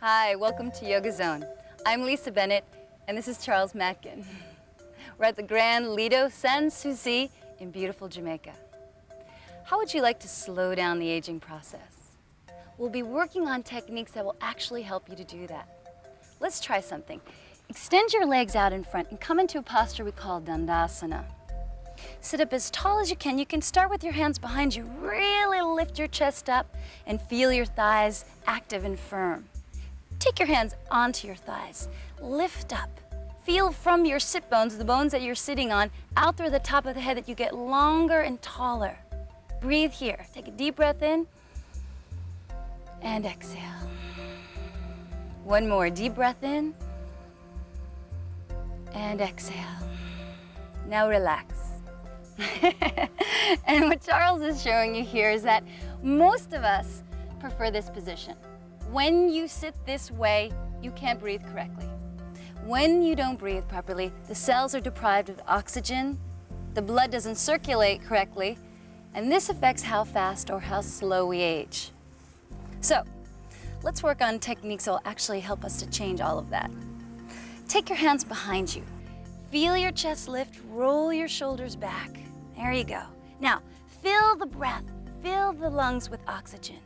Hi, welcome to Yoga Zone. I'm Lisa Bennet, and this is Charles Matkin. We're at the Grand Lido Sans Souci in beautiful Jamaica. How would you like to slow down the aging process? We'll be working on techniques that will actually help you to do that. Let's try something. Extend your legs out in front and come into a posture we call Dandasana. Sit up as tall as you can. You can start with your hands behind you. Really lift your chest up and feel your thighs active and firm. Take your hands onto your thighs. Lift up. Feel from your sit bones, the bones that you're sitting on, out through the top of the head that you get longer and taller. Breathe here. Take a deep breath in and exhale. One more. Deep breath in and exhale. Now relax. And what Charles is showing you here is that most of us prefer this position. When you sit this way, you can't breathe correctly. When you don't breathe properly, the cells are deprived of oxygen, the blood doesn't circulate correctly, and this affects how fast or how slow we age. So, let's work on techniques that will actually help us to change all of that. Take your hands behind you. Feel your chest lift, roll your shoulders back. There you go. Now, fill the breath, fill the lungs with oxygen.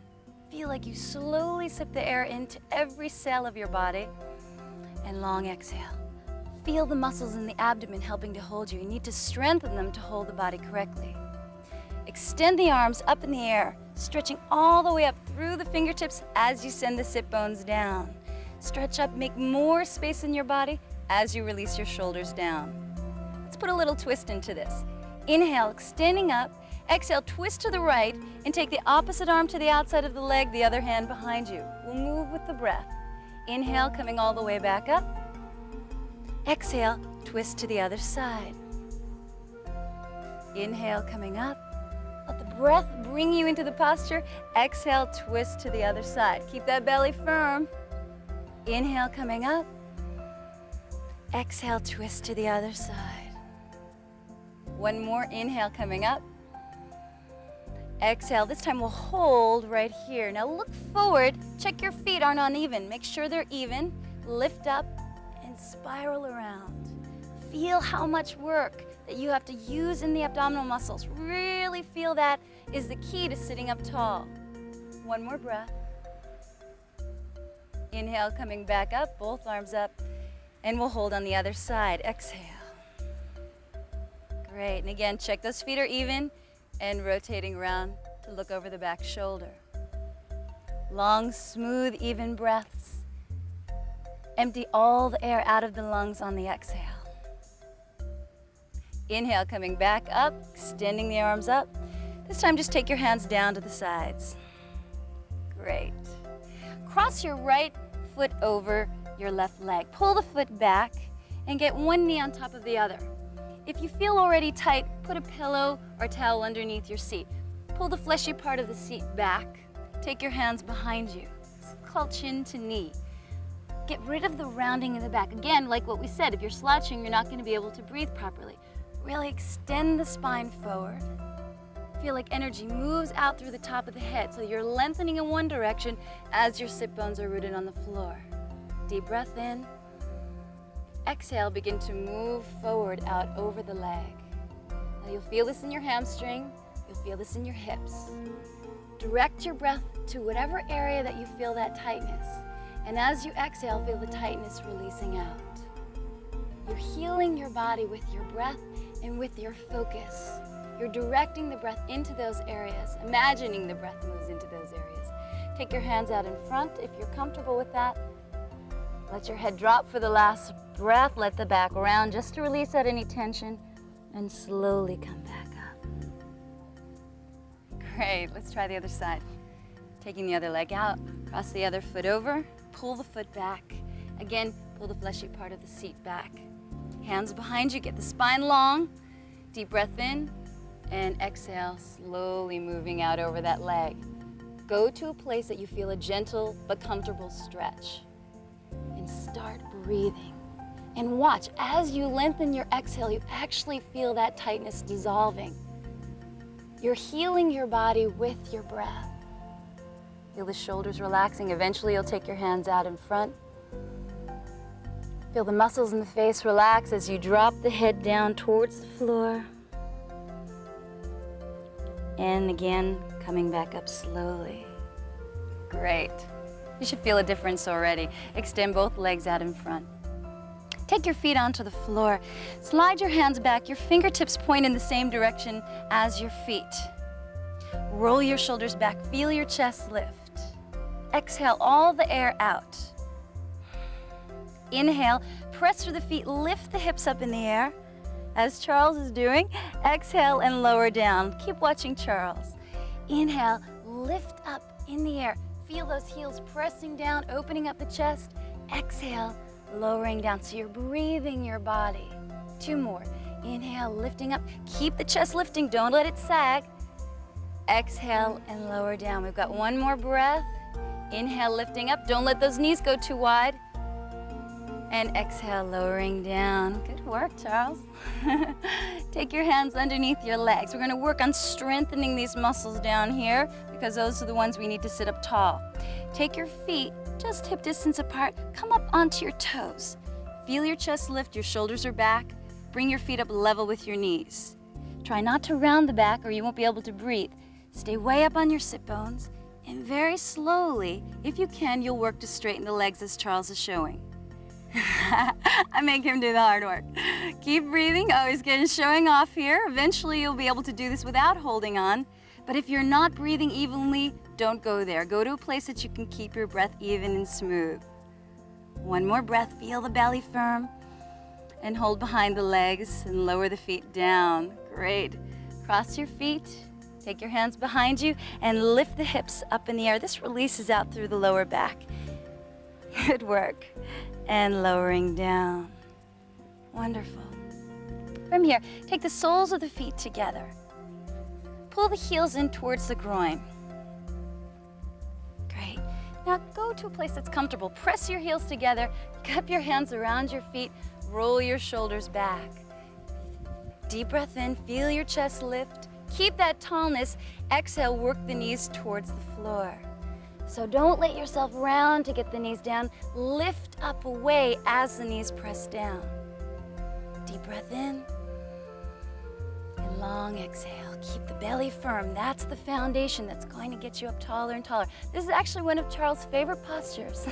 Feel like you slowly sip the air into every cell of your body, and long exhale. Feel the muscles in the abdomen helping to hold you. You need to strengthen them to hold the body correctly. Extend the arms up in the air, stretching all the way up through the fingertips as you send the sit bones down. Stretch up, make more space in your body as you release your shoulders down. Let's put a little twist into this. Inhale, extending up. Exhale, twist to the right and take the opposite arm to the outside of the leg, the other hand behind you. We'll move with the breath. Inhale, coming all the way back up. Exhale, twist to the other side. Inhale, coming up. Let the breath bring you into the posture. Exhale, twist to the other side. Keep that belly firm. Inhale, coming up. Exhale, twist to the other side. One more. Inhale, coming up. Exhale. This time we'll hold right here. Now look forward. Check your feet aren't uneven. Make sure they're even. Lift up and spiral around. Feel how much work that you have to use in the abdominal muscles. Really feel that is the key to sitting up tall. One more breath. Inhale, coming back up, both arms up, and we'll hold on the other side. Exhale. Great, and again, check those feet are even and rotating around to look over the back shoulder. Long, smooth, even breaths. Empty all the air out of the lungs on the exhale. Inhale, coming back up, extending the arms up. This time, just take your hands down to the sides. Great. Cross your right foot over your left leg. Pull the foot back and get one knee on top of the other. If you feel already tight, put a pillow or towel underneath your seat. Pull the fleshy part of the seat back. Take your hands behind you. It's called chin to knee. Get rid of the rounding in the back. Again, like what we said, if you're slouching, you're not going to be able to breathe properly. Really extend the spine forward. Feel like energy moves out through the top of the head, so you're lengthening in one direction as your sit bones are rooted on the floor. Deep breath in. Exhale, begin to move forward out over the leg. Now you'll feel this in your hamstring, you'll feel this in your hips. Direct your breath to whatever area that you feel that tightness. And as you exhale, feel the tightness releasing out. You're healing your body with your breath and with your focus. You're directing the breath into those areas, imagining the breath moves into those areas. Take your hands out in front if you're comfortable with that. Let your head drop for the last breath. Let the back round just to release out any tension and slowly come back up. Great, let's try the other side. Taking the other leg out, cross the other foot over, pull the foot back. Again, pull the fleshy part of the seat back. Hands behind you, get the spine long. Deep breath in and exhale, slowly moving out over that leg. Go to a place that you feel a gentle but comfortable stretch. And start breathing. And watch, as you lengthen your exhale, you actually feel that tightness dissolving. You're healing your body with your breath. Feel the shoulders relaxing. Eventually, you'll take your hands out in front. Feel the muscles in the face relax as you drop the head down towards the floor. And again, coming back up slowly. Great. You should feel a difference already. Extend both legs out in front. Take your feet onto the floor. Slide your hands back. Your fingertips point in the same direction as your feet. Roll your shoulders back. Feel your chest lift. Exhale all the air out. Inhale, press through the feet, lift the hips up in the air, as Charles is doing. Exhale and lower down. Keep watching Charles. Inhale, lift up in the air. Feel those heels pressing down, opening up the chest. Exhale, lowering down. So you're breathing your body. 2 more. Inhale, lifting up. Keep the chest lifting. Don't let it sag. Exhale and lower down. We've got 1 more breath. Inhale, lifting up. Don't let those knees go too wide. And exhale, lowering down. Good work, Charles. Take your hands underneath your legs. We're going to work on strengthening these muscles down here because those are the ones we need to sit up tall. Take your feet just hip distance apart. Come up onto your toes. Feel your chest lift. Your shoulders are back. Bring your feet up level with your knees. Try not to round the back or you won't be able to breathe. Stay way up on your sit bones. And very slowly, if you can, you'll work to straighten the legs as Charles is showing. I make him do the hard work. Keep breathing. Oh, he's showing off here. Eventually, you'll be able to do this without holding on. But if you're not breathing evenly, don't go there. Go to a place that you can keep your breath even and smooth. 1 more breath. Feel the belly firm. And hold behind the legs and lower the feet down. Great. Cross your feet. Take your hands behind you and lift the hips up in the air. This releases out through the lower back. Good work. And lowering down. Wonderful. From here, take the soles of the feet together. Pull the heels in towards the groin. Great. Now go to a place that's comfortable. Press your heels together, cup your hands around your feet, roll your shoulders back. Deep breath in, feel your chest lift. Keep that tallness. Exhale, work the knees towards the floor. So don't let yourself round to get the knees down. Lift up away as the knees press down. Deep breath in. And long exhale. Keep the belly firm. That's the foundation that's going to get you up taller and taller. This is actually one of Charles' favorite postures.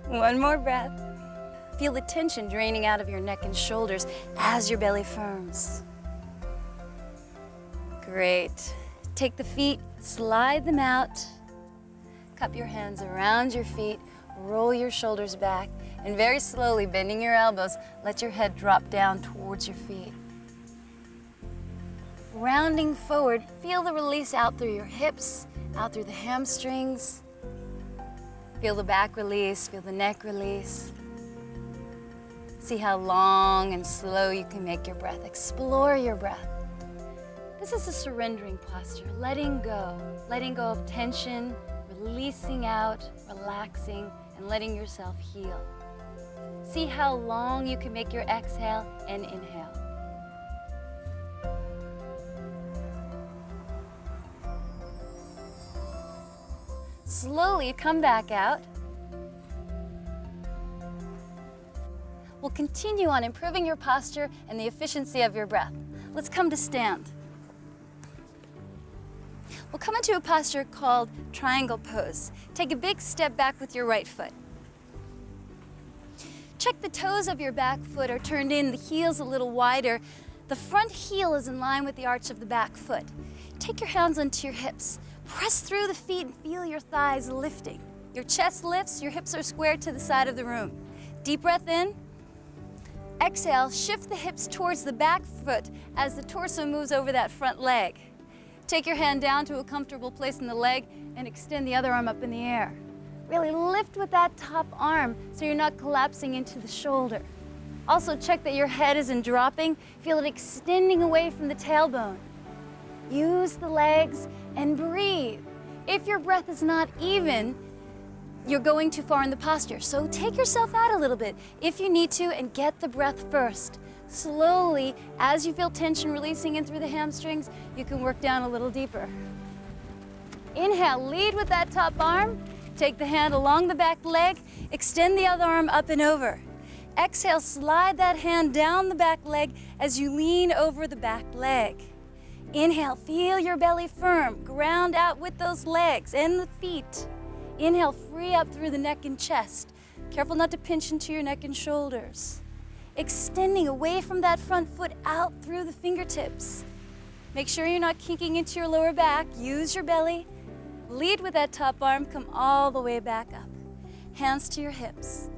1 more breath. Feel the tension draining out of your neck and shoulders as your belly firms. Great. Take the feet, slide them out. Cup your hands around your feet, roll your shoulders back, and very slowly, bending your elbows, let your head drop down towards your feet. Rounding forward, feel the release out through your hips, out through the hamstrings. Feel the back release, feel the neck release. See how long and slow you can make your breath. Explore your breath. This is a surrendering posture, letting go of tension, releasing out, relaxing, and letting yourself heal. See how long you can make your exhale and inhale. Slowly come back out. We'll continue on improving your posture and the efficiency of your breath. Let's come to stand. We'll come into a posture called triangle pose. Take a big step back with your right foot. Check the toes of your back foot are turned in, the heel's a little wider. The front heel is in line with the arch of the back foot. Take your hands onto your hips. Press through the feet and feel your thighs lifting. Your chest lifts, your hips are squared to the side of the room. Deep breath in. Exhale, shift the hips towards the back foot as the torso moves over that front leg. Take your hand down to a comfortable place in the leg and extend the other arm up in the air. Really lift with that top arm so you're not collapsing into the shoulder. Also check that your head isn't dropping. Feel it extending away from the tailbone. Use the legs and breathe. If your breath is not even, you're going too far in the posture. So take yourself out a little bit if you need to and get the breath first. Slowly, as you feel tension releasing in through the hamstrings, you can work down a little deeper. Inhale, lead with that top arm. Take the hand along the back leg, extend the other arm up and over. Exhale, slide that hand down the back leg as you lean over the back leg. Inhale, feel your belly firm. Ground out with those legs and the feet. Inhale, free up through the neck and chest. Careful not to pinch into your neck and shoulders. Extending away from that front foot out through the fingertips. Make sure you're not kinking into your lower back. Use your belly. Lead with that top arm. Come all the way back up. Hands to your hips.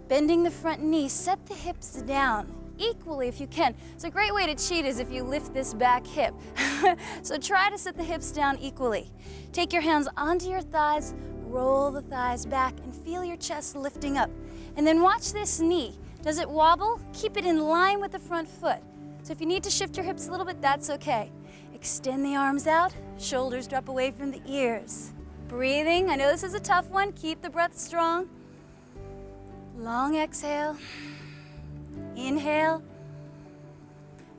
Bending the front knee, set the hips down equally if you can. So a great way to cheat is if you lift this back hip. So try to set the hips down equally. Take your hands onto your thighs, roll the thighs back and feel your chest lifting up. And then watch this knee. Does it wobble? Keep it in line with the front foot. So if you need to shift your hips a little bit, that's okay. Extend the arms out, shoulders drop away from the ears. Breathing, I know this is a tough one. Keep the breath strong. Long exhale, inhale,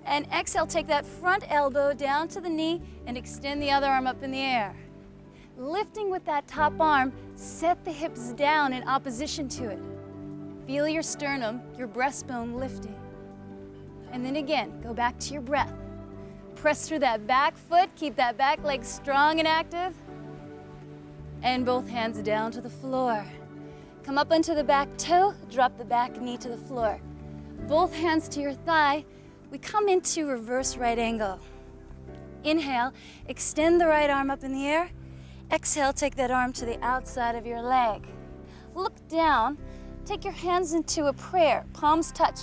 and exhale. Take that front elbow down to the knee and extend the other arm up in the air. Lifting with that top arm, set the hips down in opposition to it. Feel your sternum, your breastbone lifting. And then again, go back to your breath. Press through that back foot, keep that back leg strong and active. And both hands down to the floor. Come up onto the back toe, drop the back knee to the floor. Both hands to your thigh. We come into reverse right angle. Inhale, extend the right arm up in the air. Exhale, take that arm to the outside of your leg. Look down, take your hands into a prayer, palms touch.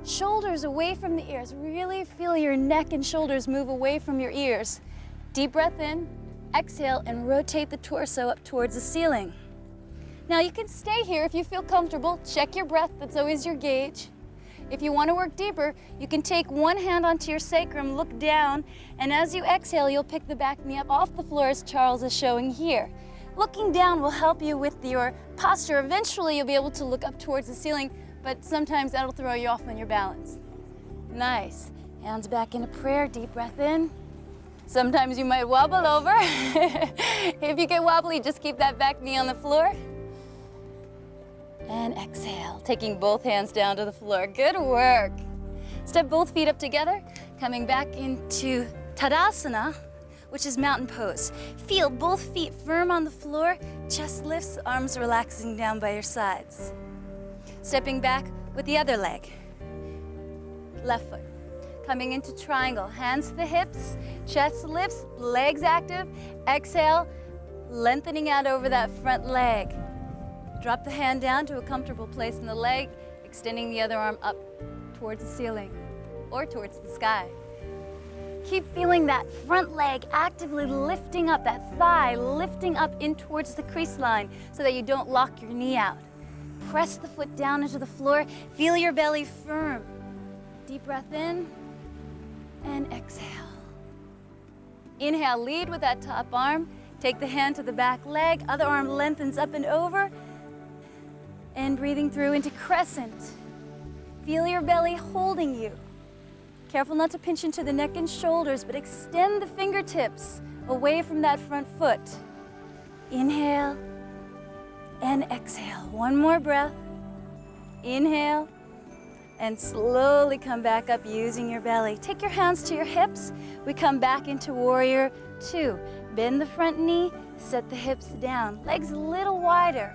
Shoulders away from the ears. Really feel your neck and shoulders move away from your ears. Deep breath in, exhale, and rotate the torso up towards the ceiling. Now you can stay here if you feel comfortable. Check your breath, that's always your gauge. If you want to work deeper, you can take one hand onto your sacrum, look down, and as you exhale, you'll pick the back knee up off the floor as Charles is showing here. Looking down will help you with your posture. Eventually, you'll be able to look up towards the ceiling, but sometimes that'll throw you off on your balance. Nice. Hands back into prayer, deep breath in. Sometimes you might wobble over. If you get wobbly, just keep that back knee on the floor. And exhale, taking both hands down to the floor. Good work. Step both feet up together, coming back into Tadasana, which is mountain pose. Feel both feet firm on the floor, chest lifts, arms relaxing down by your sides. Stepping back with the other leg. Left foot. Coming into triangle, hands to the hips, chest lifts, legs active. Exhale, lengthening out over that front leg. Drop the hand down to a comfortable place in the leg, extending the other arm up towards the ceiling or towards the sky. Keep feeling that front leg actively lifting up, that thigh lifting up in towards the crease line so that you don't lock your knee out. Press the foot down into the floor, feel your belly firm. Deep breath in and exhale. Inhale, lead with that top arm. Take the hand to the back leg, other arm lengthens up and over. And breathing through into crescent. Feel your belly holding you. Careful not to pinch into the neck and shoulders, but extend the fingertips away from that front foot. Inhale and exhale. One more breath. Inhale and slowly come back up using your belly. Take your hands to your hips. We come back into warrior two. Bend the front knee, set the hips down. Legs a little wider.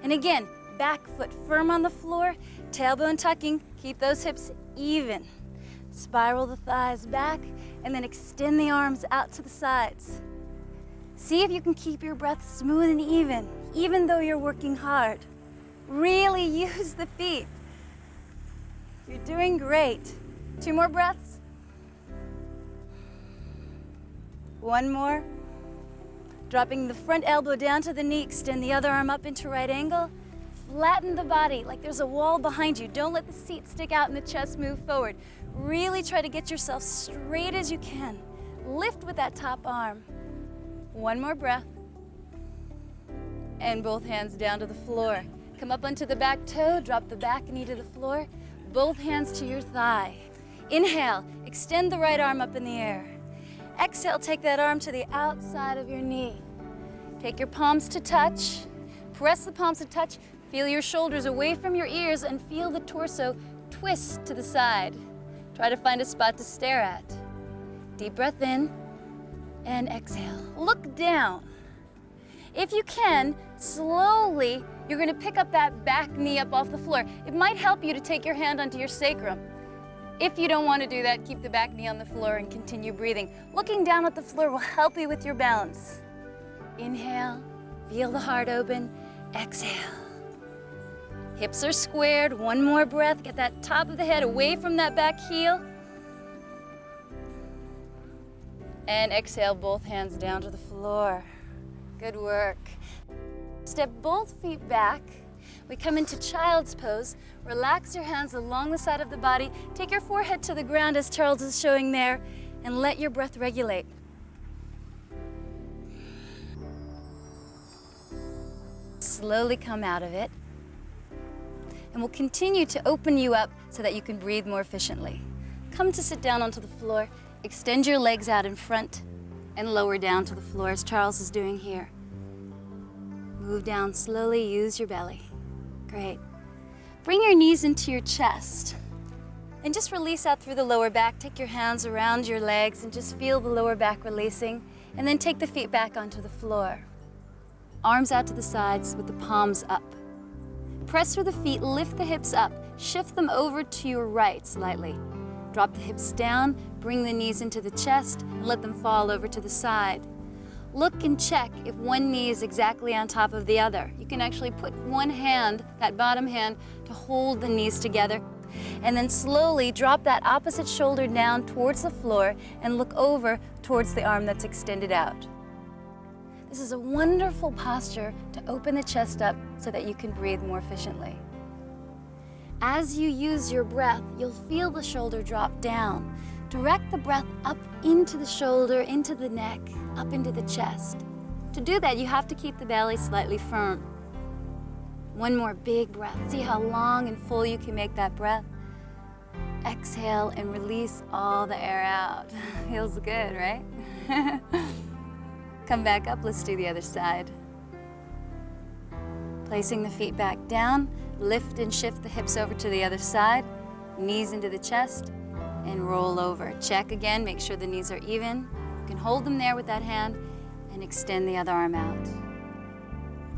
And again, back foot firm on the floor, tailbone tucking, keep those hips even. Spiral the thighs back and then extend the arms out to the sides. See if you can keep your breath smooth and even though you're working hard. Really use the feet. You're doing great. 2 more breaths. 1 more. Dropping the front elbow down to the knee, extend the other arm up into right angle. Flatten the body like there's a wall behind you. Don't let the seat stick out and the chest move forward. Really try to get yourself straight as you can. Lift with that top arm. 1 more breath. And both hands down to the floor. Come up onto the back toe, drop the back knee to the floor. Both hands to your thigh. Inhale, extend the right arm up in the air. Exhale, take that arm to the outside of your knee. Take your palms to touch. Press the palms to touch. Feel your shoulders away from your ears and feel the torso twist to the side. Try to find a spot to stare at. Deep breath in and exhale. Look down. If you can, slowly, you're gonna pick up that back knee up off the floor. It might help you to take your hand onto your sacrum. If you don't want to do that, keep the back knee on the floor and continue breathing. Looking down at the floor will help you with your balance. Inhale, feel the heart open, exhale. Hips are squared, one more breath. Get that top of the head away from that back heel. And exhale, both hands down to the floor. Good work. Step both feet back. We come into child's pose. Relax your hands along the side of the body. Take your forehead to the ground as Charles is showing there, and let your breath regulate. Slowly come out of it. And we'll continue to open you up so that you can breathe more efficiently. Come to sit down onto the floor. Extend your legs out in front and lower down to the floor as Charles is doing here. Move down slowly, use your belly. Great. Bring your knees into your chest and just release out through the lower back. Take your hands around your legs and just feel the lower back releasing, and then take the feet back onto the floor. Arms out to the sides with the palms up. Press through the feet, lift the hips up, shift them over to your right slightly. Drop the hips down, bring the knees into the chest, and let them fall over to the side. Look and check if one knee is exactly on top of the other. You can actually put one hand, that bottom hand, to hold the knees together. And then slowly drop that opposite shoulder down towards the floor and look over towards the arm that's extended out. This is a wonderful posture to open the chest up so that you can breathe more efficiently. As you use your breath, you'll feel the shoulder drop down. Direct the breath up into the shoulder, into the neck, up into the chest. To do that, you have to keep the belly slightly firm. One more big breath. See how long and full you can make that breath. Exhale and release all the air out. Feels good, right? Come back up, let's do the other side. Placing the feet back down, lift and shift the hips over to the other side, knees into the chest, and roll over. Check again, make sure the knees are even. You can hold them there with that hand and extend the other arm out.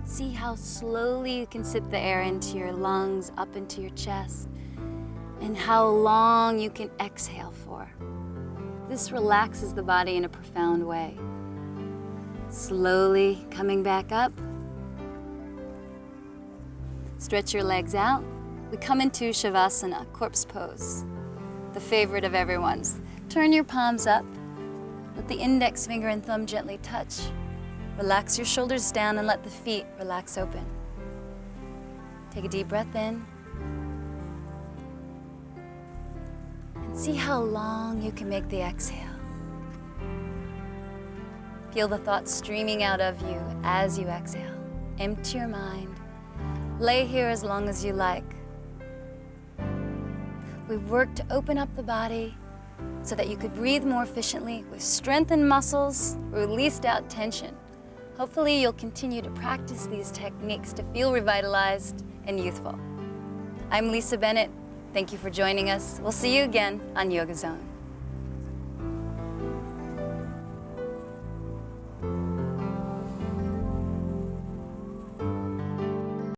See how slowly you can sip the air into your lungs, up into your chest, and how long you can exhale for. This relaxes the body in a profound way. Slowly coming back up. Stretch your legs out. We come into Shavasana, corpse pose, the favorite of everyone's. Turn your palms up. Let the index finger and thumb gently touch. Relax your shoulders down and let the feet relax open. Take a deep breath in. And see how long you can make the exhale. Feel the thoughts streaming out of you as you exhale. Empty your mind. Lay here as long as you like. We've worked to open up the body so that you could breathe more efficiently. We've strengthened muscles, released out tension. Hopefully you'll continue to practice these techniques to feel revitalized and youthful. I'm Lisa Bennet. Thank you for joining us. We'll see you again on Yoga Zone.